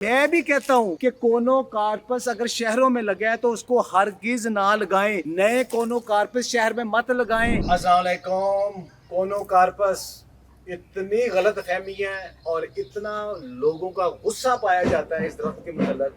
मैं भी कहता हूँ कि कोनोकार्पस अगर शहरों में लगा है तो उसको हरगिज ना लगाएं, नए कोनोकार्पस शहर में मत लगाएं। अस्सलाम वालेकुम। कोनोकार्पस इतनी गलत फहमी है और इतना लोगों का गुस्सा पाया जाता है इस दरख्त के मुतल्लिक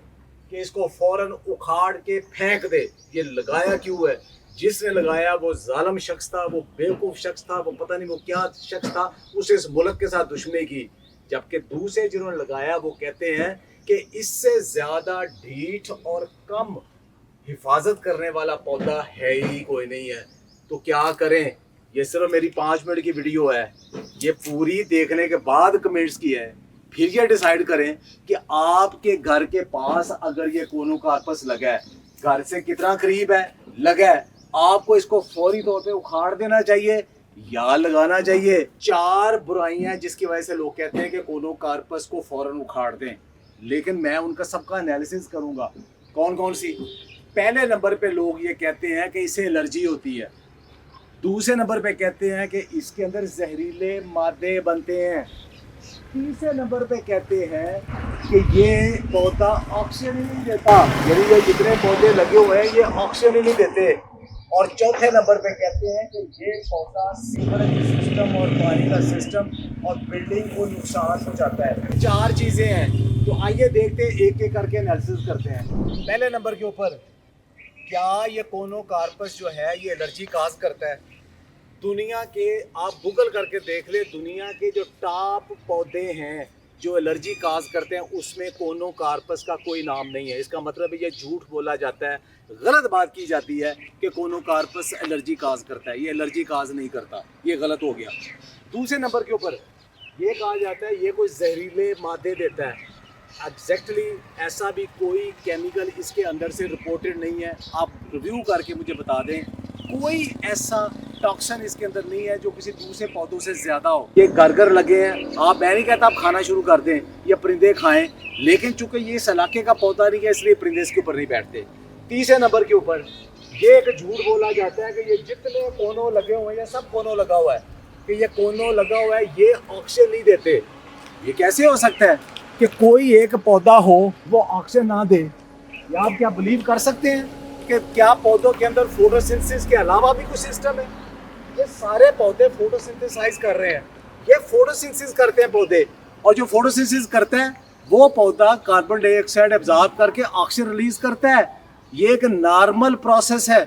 कि इसको फौरन उखाड़ के फेंक दे। ये लगाया क्यों है? जिसने लगाया वो जालिम शख्स था, वो बेवकूफ़ शख्स था, वो पता नहीं वो क्या शख्स था, उसे इस मुल्क के साथ दुश्मनी की। जबकि दूसरे जिन्होंने लगाया वो कहते हैं कि इससे ज़्यादा ढीठ और कम हिफाजत करने वाला पौधा है ही कोई नहीं है। तो क्या करें? ये सिर्फ मेरी 5 मिनट की वीडियो है, ये पूरी देखने के बाद कमेंट्स की है, फिर ये डिसाइड करें कि आपके घर के पास अगर ये कोनोकार्पस लगा है, घर से कितना करीब है, लगा है, आपको इसको फौरी तौर पे उखाड़ देना चाहिए या लगाना चाहिए। 4 बुराइयां जिसकी वजह से लोग कहते हैं कि कोनोकार्पस को फौरन उखाड़ दें, लेकिन मैं उनका सबका एनालिसिस करूंगा। कौन कौन सी? पहले नंबर पे लोग ये कहते हैं कि इसे एलर्जी होती है। दूसरे नंबर पे कहते हैं कि इसके अंदर जहरीले मादे बनते हैं। तीसरे नंबर पे कहते हैं कि ये पौधा ऑक्सीजन ही नहीं देता, यानी ये जितने पौधे लगे हुए हैं ये ऑक्सीजन ही नहीं देते। और चौथे नंबर पे कहते हैं कि ये पौधा सीवरेज सिस्टम और पानी का सिस्टम और बिल्डिंग को नुकसान पहुंचाता है। 4 चीज़ें हैं, तो आइए देखते हैं, एक एक करके एनालिसिस करते हैं। पहले नंबर के ऊपर, क्या ये कोनोकार्पस जो है ये एलर्जी काज करता है? दुनिया के, आप गूगल करके देख ले, दुनिया के जो टॉप पौधे हैं जो एलर्जी काज करते हैं उसमें कोनोकार्पस का कोई नाम नहीं है। इसका मतलब ये झूठ बोला जाता है, गलत बात की जाती है कि कोनोकार्पस एलर्जी काज करता है। ये एलर्जी काज नहीं करता, ये गलत हो गया। दूसरे नंबर के ऊपर ये कहा जाता है ये कोई जहरीले मादे देता है। एग्जैक्टली ऐसा भी कोई केमिकल इसके अंदर से रिपोर्टेड नहीं है। आप रिव्यू करके मुझे बता दें, कोई ऐसा टॉक्सिन इसके अंदर नहीं है जो किसी दूसरे पौधों से ज़्यादा हो। ये घर लगे हैं, आप, मैं नहीं कहता आप खाना शुरू कर दें या परिंदे खाएं, लेकिन चूंकि ये इस इलाके का पौधा नहीं है इसलिए परिंदे इसके ऊपर नहीं बैठते। तीसरे नंबर के ऊपर ये एक झूठ बोला जाता है कि ये जितने कोनों लगे हुए हैं, सब कोनों लगा हुआ है, कि ये कोनों लगा हुआ है ये ऑक्सीजन नहीं देते। ये कैसे हो सकता है कि कोई एक पौधा हो वो ऑक्सीजन ना दे? या आप क्या बिलीव कर सकते हैं कि क्या पौधों के अंदर फोटोसिंथेसिस के अलावा भी कुछ सिस्टम है? ये सारे पौधे फोटोसिंथेसाइज कर रहे हैं, ये फोटोसिंथेसिस करते हैं पौधे, और जो फोटोसिंथेसिस करते हैं वो पौधा कार्बन डाइऑक्साइड एब्जॉर्ब करके ऑक्सीजन रिलीज करता है। ये एक नॉर्मल प्रोसेस है।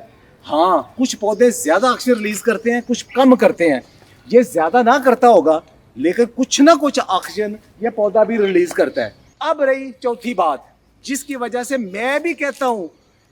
हाँ, कुछ पौधे ज़्यादा ऑक्सीजन रिलीज करते हैं, कुछ कम करते हैं। ये ज़्यादा ना करता होगा, लेकिन कुछ ना कुछ ऑक्सीजन ये पौधा भी रिलीज करता है। अब रही चौथी बात, जिसकी वजह से मैं भी कहता हूँ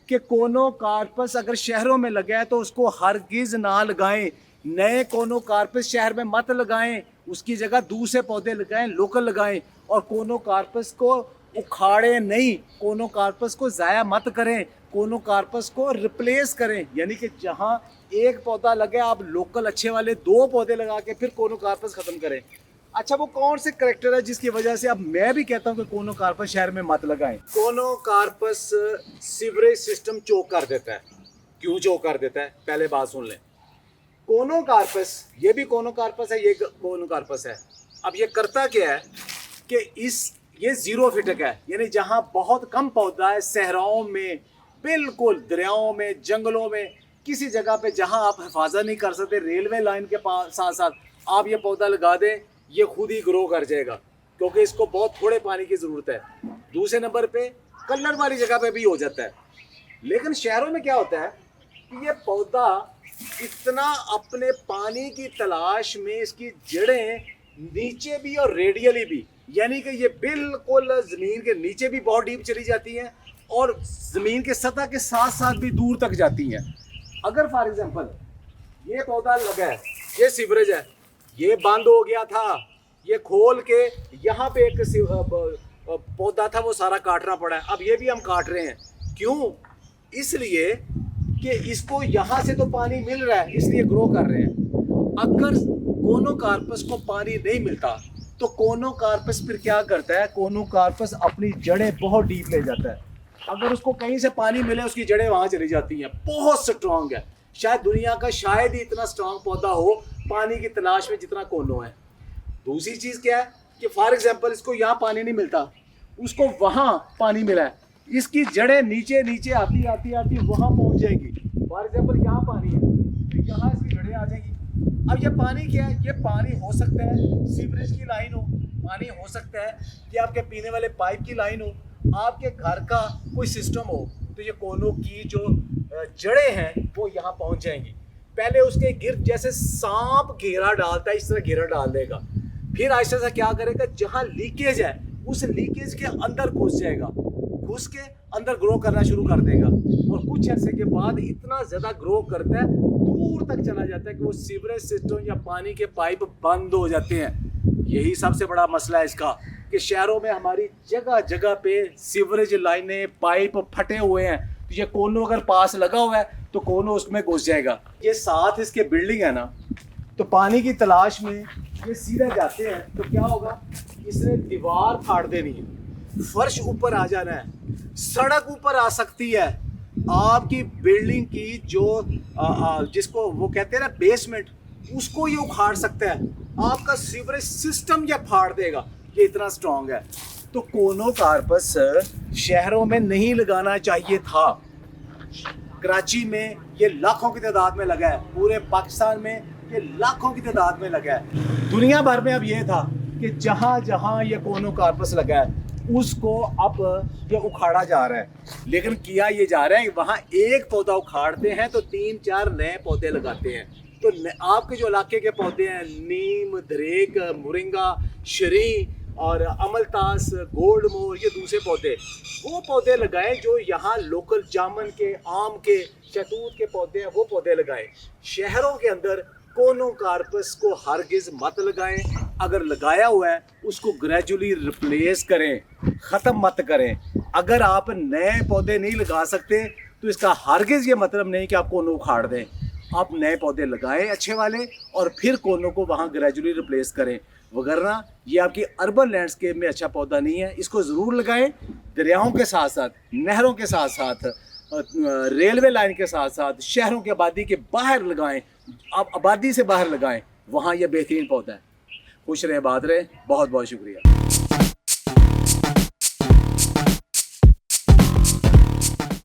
कि कोनोकार्पस अगर शहरों में लगा है तो उसको हरगिज ना लगाएं, नए कोनोकार्पस शहर में मत लगाएं, उसकी जगह दूसरे पौधे लगाएं, लोकल लगाएं। और कोनोकार्पस को उखाड़ें नहीं, कोनोकार्पस को ज़ाया मत करें, कोनोकार्पस को रिप्लेस करें। यानी कि जहाँ एक पौधा लगे आप लोकल अच्छे वाले 2 पौधे लगा के फिर कोनोकार्पस ख़त्म करें। अच्छा, वो कौन से करैक्टर है जिसकी वजह से अब मैं भी कहता हूँ कि कोनोकार्पस शहर में मत लगाएं? कोनोकार्पस सीवरेज सिस्टम चोक कर देता है। क्यों चोक कर देता है? पहले बात सुन लें। कोनोकार्पस, ये भी कोनोकार्पस है, ये कोनोकार्पस है। अब ये करता क्या है कि ये जीरोफिटिक है, यानी जहाँ बहुत कम पौधा है, सहराओं में, बिल्कुल दरियाओं में, जंगलों में, किसी जगह पे जहाँ आप हिफाजत नहीं कर सकते, रेलवे लाइन के पास साथ साथ आप ये पौधा लगा दें, ये खुद ही ग्रो कर जाएगा, क्योंकि इसको बहुत थोड़े पानी की ज़रूरत है। दूसरे नंबर पे कलर वाली जगह पे भी हो जाता है। लेकिन शहरों में क्या होता है कि ये पौधा इतना अपने पानी की तलाश में, इसकी जड़ें नीचे भी और रेडियली भी, यानी कि ये बिल्कुल ज़मीन के नीचे भी बहुत डीप चली जाती हैं और ज़मीन के सतह के साथ साथ भी दूर तक जाती हैं। अगर फॉर एग्जांपल ये पौधा लगा है, ये सीवरेज है, ये बंद हो गया था, ये खोल के यहाँ पे एक पौधा था वो सारा काटना पड़ा है, अब ये भी हम काट रहे हैं। क्यों? इसलिए कि इसको यहाँ से तो पानी मिल रहा है इसलिए ग्रो कर रहे हैं। अगर कोनोकार्पस को पानी नहीं मिलता तो कोनोकार्पस फिर क्या करता है? कोनोकार्पस अपनी जड़ें बहुत डीप ले जाता है। अगर उसको कहीं से पानी मिले उसकी जड़ें वहाँ चली जाती हैं। बहुत स्ट्रांग है, शायद दुनिया का शायद ही इतना स्ट्रांग पौधा हो पानी की तलाश में जितना कोनो है। दूसरी चीज़ क्या है कि फॉर एग्जांपल इसको यहाँ पानी नहीं मिलता, उसको वहाँ पानी मिला है, इसकी जड़ें नीचे नीचे आती आती आती वहाँ पहुँच जाएगी। फॉर एग्जाम्पल यहाँ पानी है तो यहाँ इसकी जड़ें आ जाएगी। अब ये पानी क्या है? ये पानी हो सकता है सीवरेज की लाइन हो, पानी हो सकता है कि आपके पीने वाले पाइप की लाइन हो, आपके घर का कोई सिस्टम हो, तो ये कोनों की जो जड़ें हैं वो यहाँ पहुँच जाएंगी। पहले उसके गिर्द जैसे सांप घेरा डालता है, इस तरह घेरा डाल देगा, फिर आहिस्ता से क्या करेगा, जहाँ लीकेज है उस लीकेज के अंदर घुस जाएगा, घुस के अंदर ग्रो करना शुरू कर देगा और कुछ अर्से के बाद इतना ज़्यादा ग्रो करता है, दूर तक चला जाता है कि वो सीवरेज सिस्टम या पानी के पाइप बंद हो जाते हैं। यही सबसे बड़ा मसला है इसका कि शहरों में हमारी जगह जगह पे सीवरेज लाइनें पाइप फटे हुए हैं। तो ये कोनों अगर पास लगा हुआ है तो कोनों उसमें घुस जाएगा। ये साथ इसके बिल्डिंग है ना, तो पानी की तलाश में ये सीधे जाते हैं तो क्या होगा, इसने दीवार फाड़ देनी है, फर्श ऊपर आ जाना है, सड़क ऊपर आ सकती है, आपकी बिल्डिंग की जो जिसको वो कहते हैं ना बेसमेंट, उसको ये उखाड़ सकता है, आपका सीवरेज सिस्टम ये फाड़ देगा, ये इतना स्ट्रांग है। तो कोनो कार्पस शहरों में नहीं लगाना चाहिए था। कराची में ये लाखों की तादाद में लगा है, पूरे पाकिस्तान में ये लाखों की तादाद में लगा है। दुनिया भर में अब ये था कि जहाँ जहाँ ये कोनो कार्पस लगा है उसको अब ये उखाड़ा जा रहा है, लेकिन किया ये जा रहा है कि वहाँ एक पौधा उखाड़ते हैं तो 3-4 नए पौधे लगाते हैं। तो आपके जो इलाके के पौधे हैं, नीम, दरेक, मोरिंगा, शरी और अमलतास, गोल्ड मोर, ये दूसरे पौधे, वो पौधे लगाएं जो यहाँ लोकल जामुन के, आम के, शहतूत के पौधे हैं, वो पौधे लगाएं। शहरों के अंदर कोनो कार्पस को हरगिज़ मत लगाएं, अगर लगाया हुआ है उसको ग्रेजुअली रिप्लेस करें, ख़त्म मत करें। अगर आप नए पौधे नहीं लगा सकते तो इसका हरगिज़ ये मतलब नहीं कि आप कोनो उखाड़ दें। आप नए पौधे लगाएं अच्छे वाले और फिर कोनों को वहाँ ग्रेजुअली रिप्लेस करें, वगरना ये आपकी अर्बन लैंडस्केप में अच्छा पौधा नहीं है। इसको ज़रूर लगाएं, दरियाओं के साथ साथ, नहरों के साथ साथ, रेलवे लाइन के साथ साथ, शहरों की आबादी के बाहर लगाएं, आप आबादी से बाहर लगाएं, वहाँ ये बेहतरीन पौधा है। खुश रहे, आबाद रहे, बहुत बहुत शुक्रिया।